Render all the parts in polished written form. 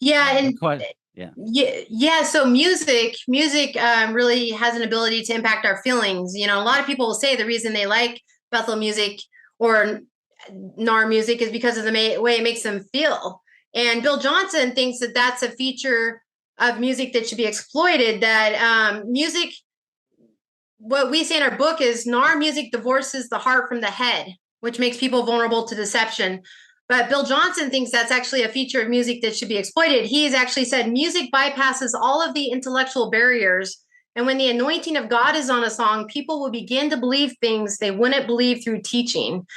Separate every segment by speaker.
Speaker 1: Yeah, and
Speaker 2: Yeah.
Speaker 1: yeah. So music really has an ability to impact our feelings. You know, a lot of people will say the reason they like Bethel music or NAR music is because of the way it makes them feel. And Bill Johnson thinks that that's a feature of music that should be exploited. That music, what we say in our book is NAR music divorces the heart from the head, which makes people vulnerable to deception. But Bill Johnson thinks that's actually a feature of music that should be exploited. He's actually said music bypasses all of the intellectual barriers. And when the anointing of God is on a song, people will begin to believe things they wouldn't believe through teaching.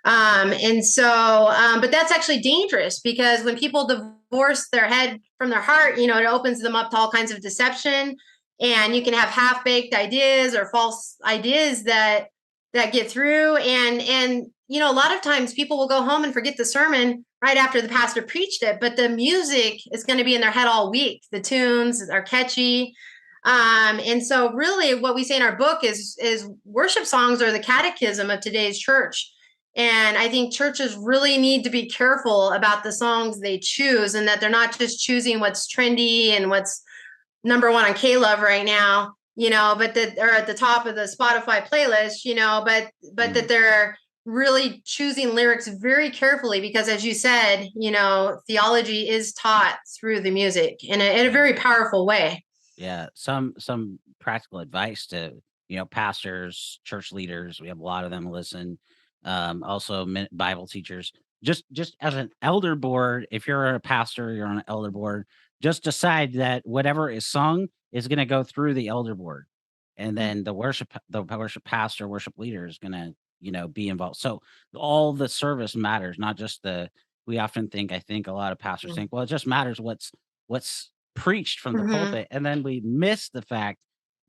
Speaker 1: But that's actually dangerous because when people divorce their head from their heart, you know, it opens them up to all kinds of deception. And you can have half-baked ideas or false ideas that get through. And you know, a lot of times people will go home and forget the sermon right after the pastor preached it, but the music is going to be in their head all week. The tunes are catchy. And so really what we say in our book is worship songs are the catechism of today's church. And I think churches really need to be careful about the songs they choose and that they're not just choosing what's trendy and what's number one on K-Love right now, you know, but that are at the top of the Spotify playlist, you know, but that they're really choosing lyrics very carefully because, as you said, you know, theology is taught through the music in a very powerful way.
Speaker 2: Yeah, some practical advice to, you know, pastors, church leaders. We have a lot of them listen. Also Bible teachers. Just as an elder board, if you're a pastor, you're on an elder board, just decide that whatever is sung is going to go through the elder board, and then the worship pastor, worship leader is going to, you know, be involved. So all the service matters, not just the. We often think, I think a lot of pastors think, well, it just matters what's preached from the pulpit, and then we miss the fact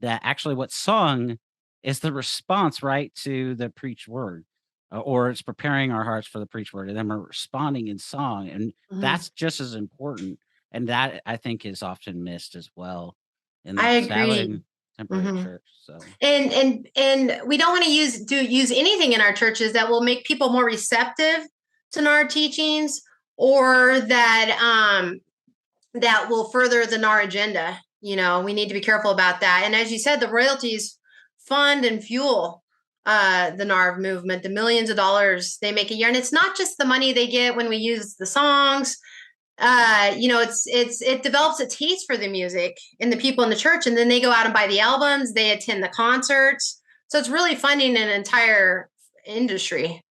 Speaker 2: that actually what's sung is the response, right, to the preached word, or it's preparing our hearts for the preached word, and then we're responding in song, and that's just as important. And that I think is often missed as well in
Speaker 1: I
Speaker 2: the
Speaker 1: agree.
Speaker 2: contemporary church. So
Speaker 1: And we don't want to use anything in our churches that will make people more receptive to NAR teachings or that will further the NAR agenda. You know, we need to be careful about that. And as you said, the royalties fund and fuel the NAR movement, the millions of dollars they make a year. And it's not just the money they get when we use the songs. You know, it develops a taste for the music in the people in the church, and then they go out and buy the albums, they attend the concerts. So it's really funding an entire industry.